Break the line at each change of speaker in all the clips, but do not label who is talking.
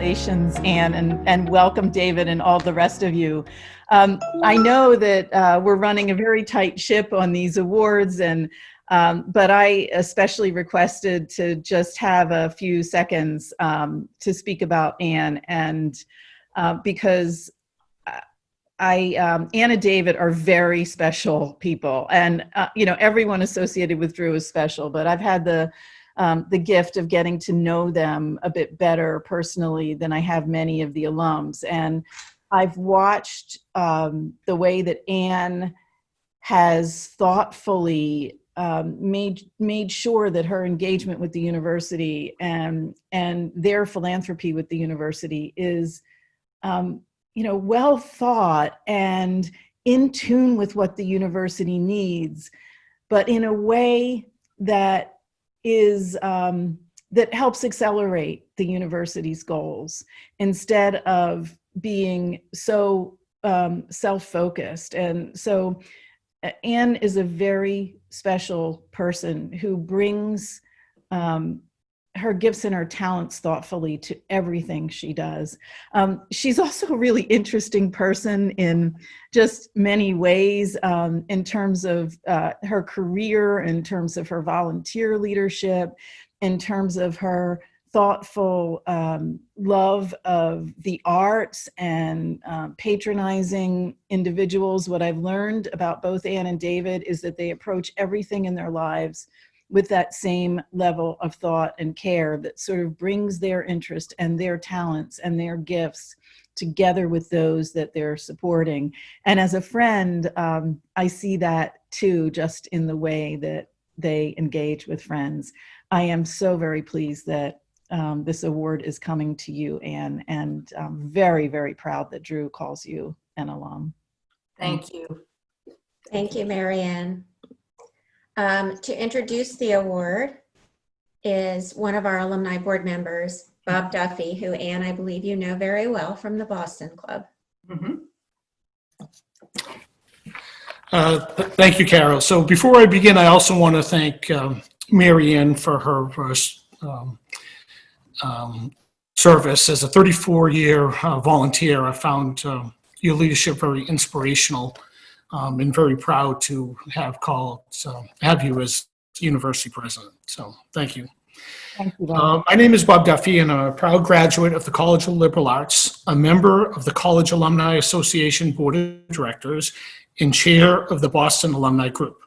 Congratulations, Anne, and welcome, David, and all the rest of you. I know that we're running a very tight ship on these awards, but I especially requested to just have a few seconds to speak about Anne, and because Anne and David are very special people, and everyone associated with Drew is special, but I've had the gift of getting to know them a bit better personally than I have many of the alums. And I've watched the way that Anne has thoughtfully made sure that her engagement with the university and their philanthropy with the university is well thought and in tune with what the university needs, but in a way that that helps accelerate the university's goals instead of being so self-focused. And so Anne is a very special person who brings her gifts and her talents thoughtfully to everything she does. She's also a really interesting person in just many ways, in terms of her career, in terms of her volunteer leadership, in terms of her thoughtful love of the arts and patronizing individuals. What I've learned about both Anne and David is that they approach everything in their lives with that same level of thought and care that sort of brings their interest and their talents and their gifts together with those that they're supporting. And as a friend, I see that too, just in the way that they engage with friends. I am so very pleased that this award is coming to you, Anne, and I'm very, very proud that Drew calls you an alum.
Thank you.
Thank you, Marianne. To introduce the award is one of our alumni board members, Bob Duffy, who Anne, I believe you know very well from the Boston Club.
Mm-hmm. Thank you, Carol. So before I begin, I also want to thank Marianne for her service as a 34-year volunteer. I found your leadership very inspirational. And very proud to have you as university president. So thank you.
Thank you, Bob.
My name is Bob Duffy, and I'm a proud graduate of the College of Liberal Arts, a member of the College Alumni Association Board of Directors, and chair of the Boston Alumni Group.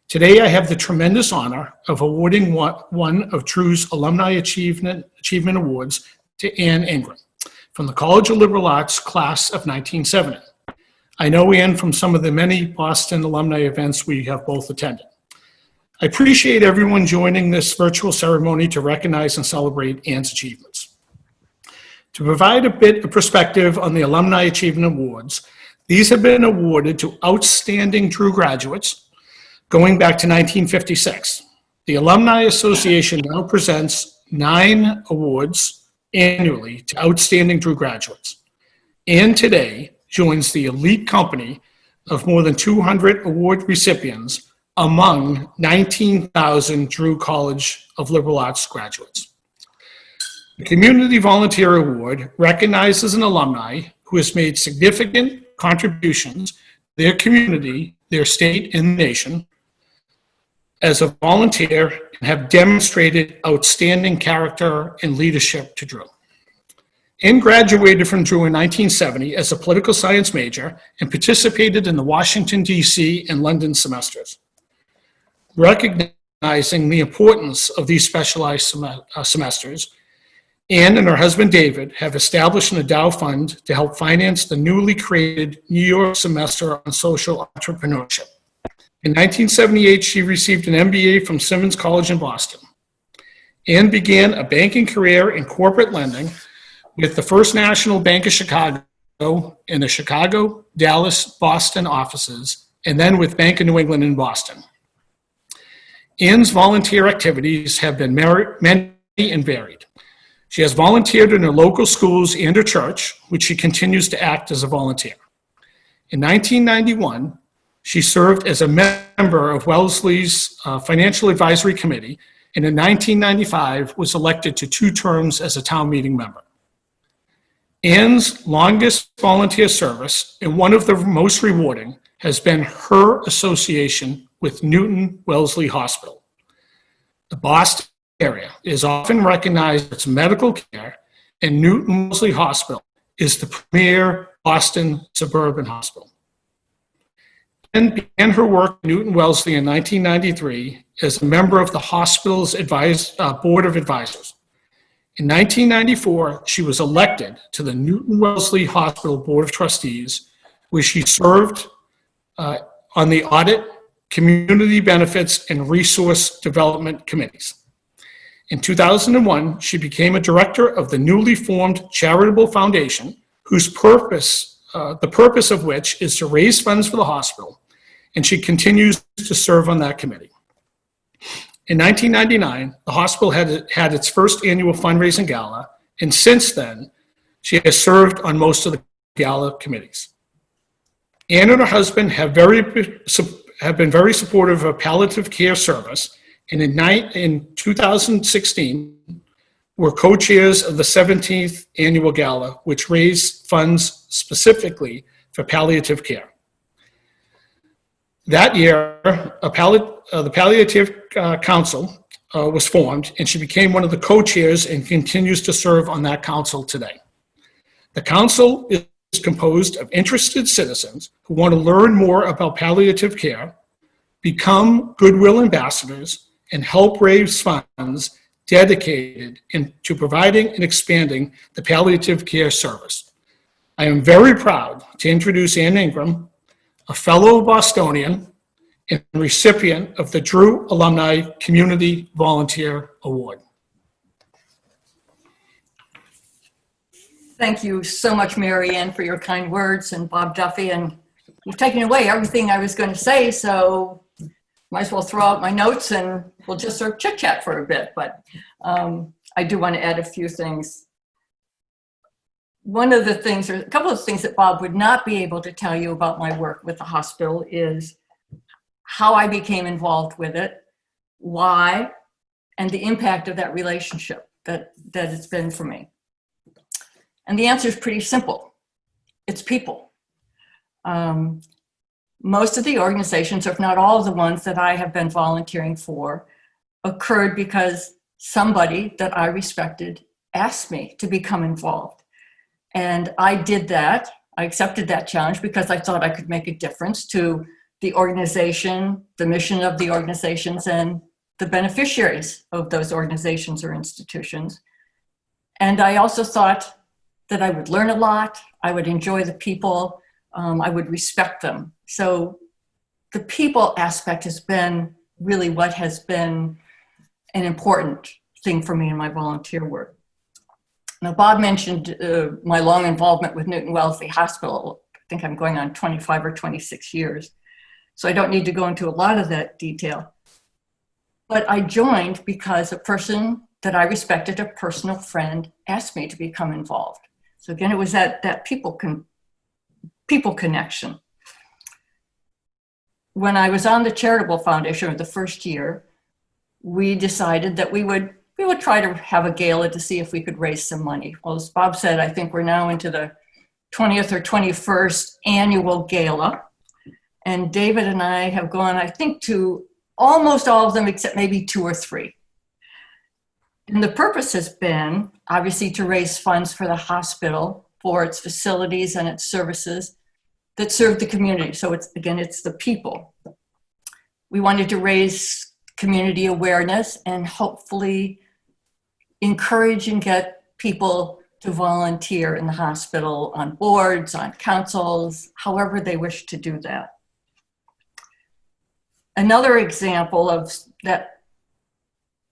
Today, I have the tremendous honor of awarding one of Drew's Alumni Achievement Awards to Anne Ingram from the College of Liberal Arts class of 1970. I know Anne from some of the many Boston alumni events we have both attended. I appreciate everyone joining this virtual ceremony to recognize and celebrate Anne's achievements. To provide a bit of perspective on the Alumni Achievement Awards, these have been awarded to outstanding Drew graduates going back to 1956. The Alumni Association now presents 9 awards annually to outstanding Drew graduates. And today, joins the elite company of more than 200 award recipients among 19,000 Drew College of Liberal Arts graduates. The Community Volunteer Award recognizes an alumni who has made significant contributions to their community, their state, and the nation as a volunteer and have demonstrated outstanding character and leadership to Drew. Anne graduated from Drew in 1970 as a political science major and participated in the Washington, D.C. and London semesters. Recognizing the importance of these specialized semesters, Anne and her husband David have established an Endow Fund to help finance the newly created New York Semester on Social Entrepreneurship. In 1978, she received an MBA from Simmons College in Boston. Anne began a banking career in corporate lending with the First National Bank of Chicago in the Chicago, Dallas, Boston offices, and then with Bank of New England in Boston. Anne's volunteer activities have been many and varied. She has volunteered in her local schools and her church, which she continues to act as a volunteer. In 1991, she served as a member of Wellesley's Financial Advisory Committee, and in 1995 was elected to 2 terms as a town meeting member. Ann's longest volunteer service and one of the most rewarding has been her association with Newton Wellesley Hospital. The Boston area is often recognized for its medical care, and Newton Wellesley Hospital is the premier Boston suburban hospital. Ann began her work at Newton Wellesley in 1993 as a member of the hospital's board of advisors. In 1994, she was elected to the Newton Wellesley Hospital Board of Trustees, where she served on the audit, community benefits, and resource development committees. In 2001, she became a director of the newly formed charitable foundation, whose the purpose of which is to raise funds for the hospital, and she continues to serve on that committee. In 1999, the hospital had its first annual fundraising gala, and since then, she has served on most of the gala committees. Ann and her husband have been very supportive of palliative care service, and in 2016, were co-chairs of the 17th annual gala, which raised funds specifically for palliative care. That year, the Palliative Council was formed, and she became one of the co-chairs and continues to serve on that council today. The council is composed of interested citizens who want to learn more about palliative care, become goodwill ambassadors, and help raise funds dedicated to providing and expanding the palliative care service. I am very proud to introduce Ann Ingram, a fellow Bostonian and recipient of the Drew Alumni Community Volunteer Award.
Thank you so much, Mary Ann, for your kind words, and Bob Duffy, and you've taken away everything I was going to say, so might as well throw out my notes and we'll just sort of chit chat for a bit, but I do want to add a few things. One of the things, or a couple of things that Bob would not be able to tell you about my work with the hospital is how I became involved with it, why, and the impact of that relationship that it's been for me. And the answer is pretty simple. It's people. Most of the organizations, if not all of the ones that I have been volunteering for, occurred because somebody that I respected asked me to become involved. And I did that. I accepted that challenge because I thought I could make a difference to the organization, the mission of the organizations, and the beneficiaries of those organizations or institutions. And I also thought that I would learn a lot, I would enjoy the people, I would respect them. So the people aspect has been really what has been an important thing for me in my volunteer work. Now, Bob mentioned my long involvement with Newton Wellesley Hospital. I think I'm going on 25 or 26 years. So I don't need to go into a lot of that detail. But I joined because a person that I respected, a personal friend, asked me to become involved. So again, it was that people connection. When I was on the charitable foundation of the first year, we decided that we would try to have a gala to see if we could raise some money. Well, as Bob said, I think we're now into the 20th or 21st annual gala. And David and I have gone, I think, to almost all of them except maybe 2 or 3. And the purpose has been, obviously, to raise funds for the hospital, for its facilities and its services that serve the community. So it's the people. We wanted to raise community awareness and hopefully encourage and get people to volunteer in the hospital on boards, on councils, however they wish to do that. Another example of that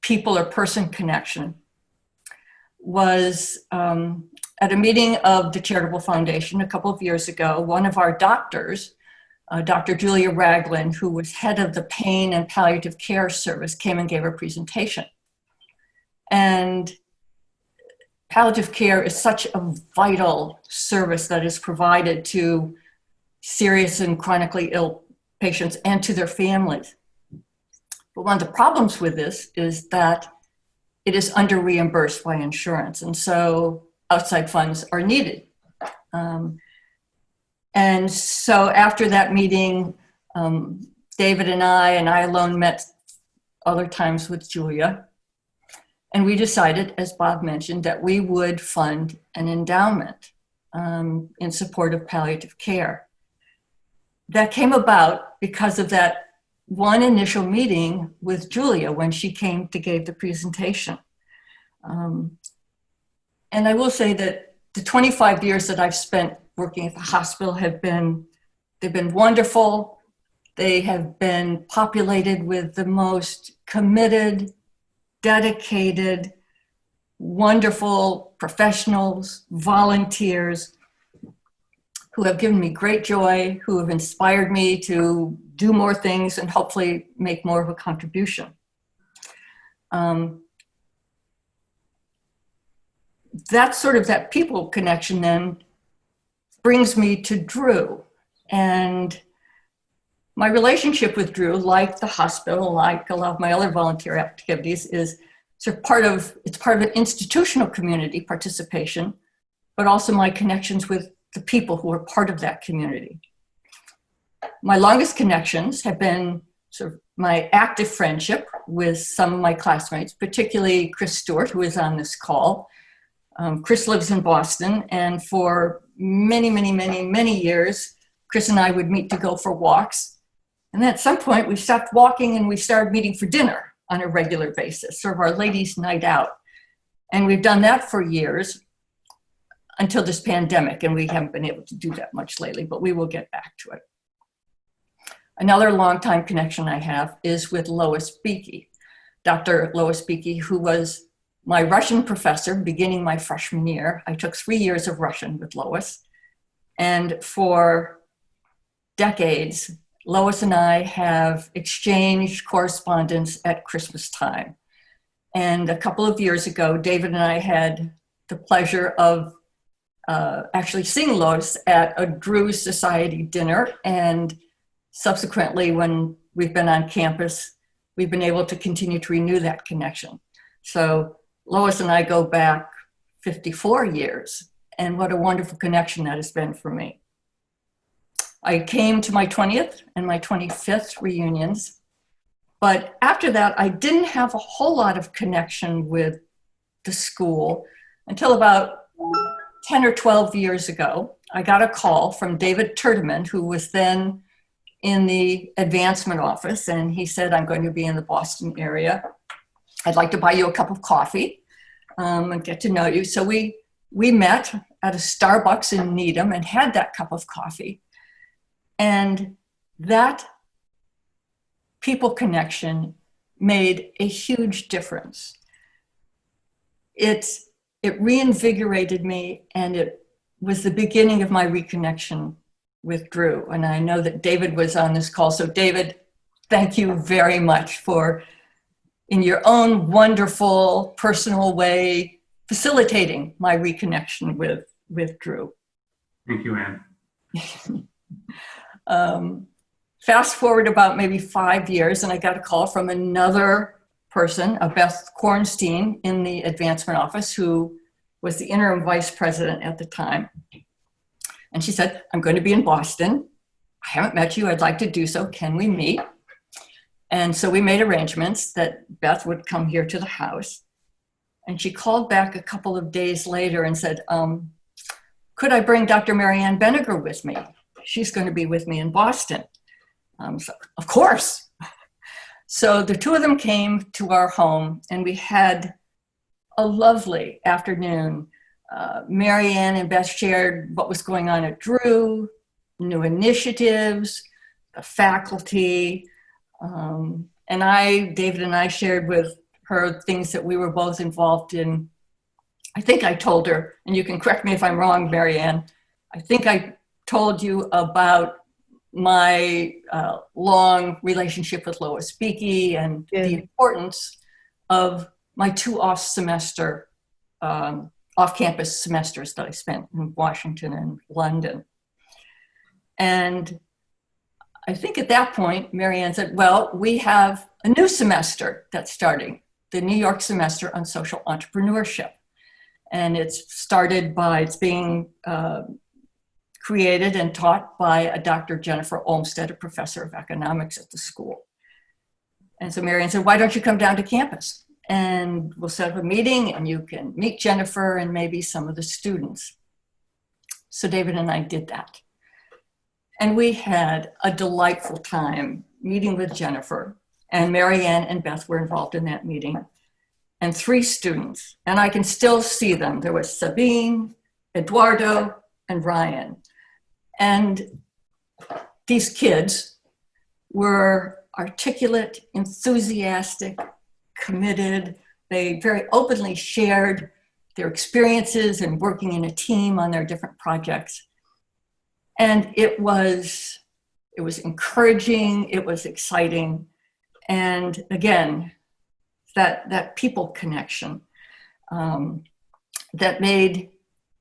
people or person connection was at a meeting of the Charitable Foundation a couple of years ago. One of our doctors, Dr. Julia Ragland, who was head of the pain and palliative care service, came and gave a presentation. And palliative care is such a vital service that is provided to serious and chronically ill patients and to their families. But one of the problems with this is that it is under reimbursed by insurance. And so outside funds are needed. And so after that meeting, David and I alone met other times with Julia. And we decided, as Bob mentioned, that we would fund an endowment in support of palliative care. That came about because of that one initial meeting with Julia when she came to give the presentation. And I will say that the 25 years that I've spent working at the hospital they've been wonderful. They have been populated with the most committed, dedicated, wonderful professionals, volunteers who have given me great joy, who have inspired me to do more things and hopefully make more of a contribution. That people connection then brings me to Drew. And my relationship with Drew, like the hospital, like a lot of my other volunteer activities, is part of an institutional community participation, but also my connections with the people who are part of that community. My longest connections have been sort of my active friendship with some of my classmates, particularly Chris Stewart, who is on this call. Chris lives in Boston, and for many years, Chris and I would meet to go for walks. And then at some point, we stopped walking and we started meeting for dinner on a regular basis, sort of our ladies' night out. And we've done that for years until this pandemic, and we haven't been able to do that much lately, but we will get back to it. Another longtime connection I have is with Lois Beakey, Dr. Lois Beakey, who was my Russian professor beginning my freshman year. I took 3 years of Russian with Lois. And for decades, Lois and I have exchanged correspondence at Christmas time. And a couple of years ago, David and I had the pleasure of actually seeing Lois at a Drew Society dinner. And subsequently, when we've been on campus, we've been able to continue to renew that connection. So Lois and I go back 54 years, and what a wonderful connection that has been for me. I came to my 20th and my 25th reunions, but after that, I didn't have a whole lot of connection with the school until about 10 or 12 years ago. I got a call from David Turdeman, who was then in the advancement office, and he said, I'm going to be in the Boston area. I'd like to buy you a cup of coffee and get to know you. So we met at a Starbucks in Needham and had that cup of coffee. And that people connection made a huge difference. It reinvigorated me, and it was the beginning of my reconnection with Drew. And I know that David was on this call. So David, thank you very much for, in your own wonderful personal way, facilitating my reconnection with Drew.
Thank you, Ann.
Fast forward about maybe 5 years, and I got a call from another person, a Beth Kornstein in the advancement office, who was the interim vice president at the time. And she said, I'm going to be in Boston. I haven't met you. I'd like to do so. Can we meet? And so we made arrangements that Beth would come here to the house. And she called back a couple of days later and said, could I bring Dr. Marianne Benninger with me? She's going to be with me in Boston. So, of course. So the two of them came to our home, and we had a lovely afternoon. Marianne and Beth shared what was going on at Drew, new initiatives, the faculty, and David and I shared with her things that we were both involved in. I think I told her, and you can correct me if I'm wrong, Marianne, I think I told you about my long relationship with Lois Beakey and the importance of my 2 off-campus semesters that I spent in Washington and London. And I think at that point, Marianne said, well, we have a new semester that's starting, the New York semester on social entrepreneurship. And it's being created and taught by a Dr. Jennifer Olmsted, a professor of economics at the school. And so Marianne said, why don't you come down to campus? And we'll set up a meeting and you can meet Jennifer and maybe some of the students. So David and I did that. And we had a delightful time meeting with Jennifer, and Marianne and Beth were involved in that meeting, and 3 students, and I can still see them. There was Sabine, Eduardo, and Ryan. And these kids were articulate, enthusiastic, committed. They very openly shared their experiences and working in a team on their different projects. And it was encouraging, it was exciting. And again, that people connection that made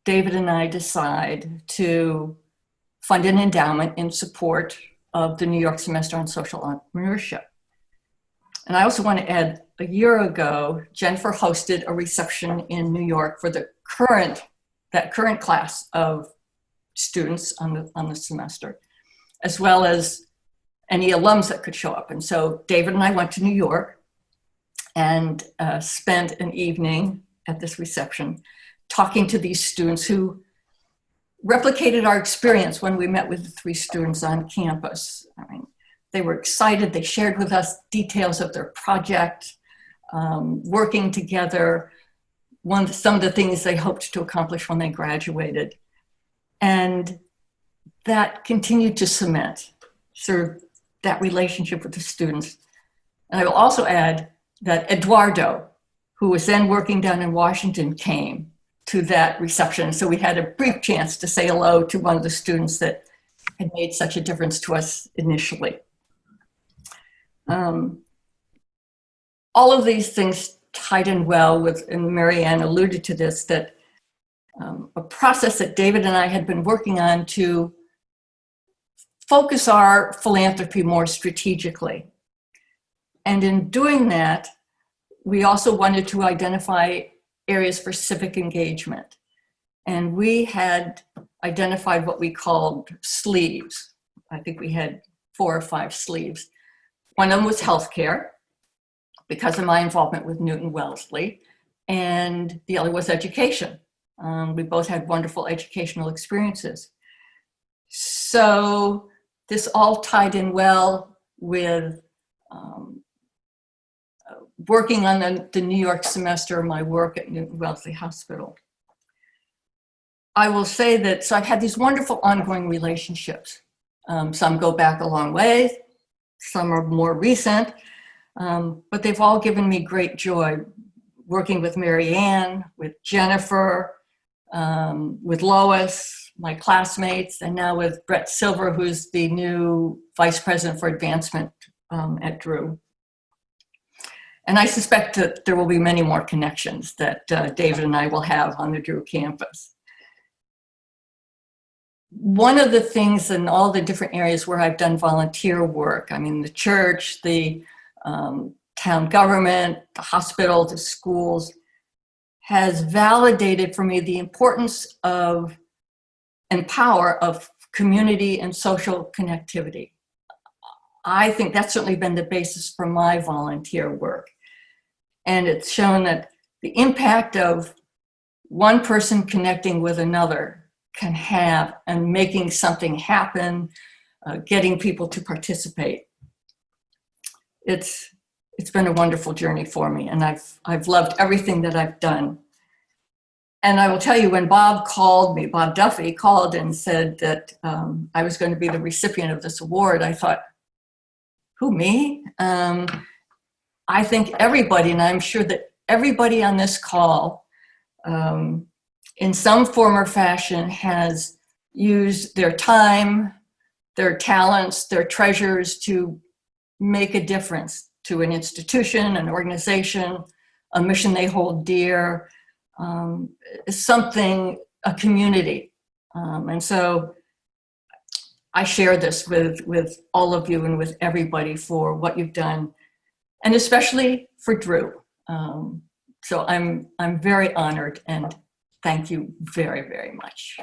David and I decide to fund an endowment in support of the New York Semester on Social Entrepreneurship. And I also want to add, a year ago, Jennifer hosted a reception in New York for that current class of students on the semester, as well as any alums that could show up. And so David and I went to New York and spent an evening at this reception talking to these students who replicated our experience when we met with the 3 students on campus. I mean, they were excited. They shared with us details of their project, working together, some of the things they hoped to accomplish when they graduated. And that continued to cement sort of that relationship with the students. And I will also add that Eduardo, who was then working down in Washington, came to that reception. So we had a brief chance to say hello to one of the students that had made such a difference to us initially. All of these things tied in well with, and Marianne alluded to this, that a process that David and I had been working on to focus our philanthropy more strategically. And in doing that, we also wanted to identify areas for civic engagement. And we had identified what we called sleeves. I think we had 4 or 5 sleeves. One of them was healthcare, because of my involvement with Newton Wellesley, and the other was education. We both had wonderful educational experiences. So this all tied in well with working on the New York semester, my work at Newton Wellesley Hospital. I will say that, so I've had these wonderful ongoing relationships. Some go back a long way, some are more recent, but they've all given me great joy. Working with Marianne, with Jennifer, with Lois, my classmates, and now with Brett Silver, who's the new Vice President for Advancement at Drew. And I suspect that there will be many more connections that David and I will have on the Drew campus. One of the things in all the different areas where I've done volunteer work, I mean, the church, the town government, the hospital, the schools, has validated for me the importance of and power of community and social connectivity. I think that's certainly been the basis for my volunteer work. And it's shown that the impact of one person connecting with another can have and making something happen, getting people to participate. It's been a wonderful journey for me, and I've loved everything that I've done. And I will tell you, when Bob Duffy called and said that I was going to be the recipient of this award, I thought, who, me? I think everybody, and I'm sure that everybody on this call, in some form or fashion, has used their time, their talents, their treasures to make a difference to an institution, an organization, a mission they hold dear, something, a community. And so I share this with all of you and with everybody for what you've done, and especially for Drew. So I'm very honored and thank you very, very much.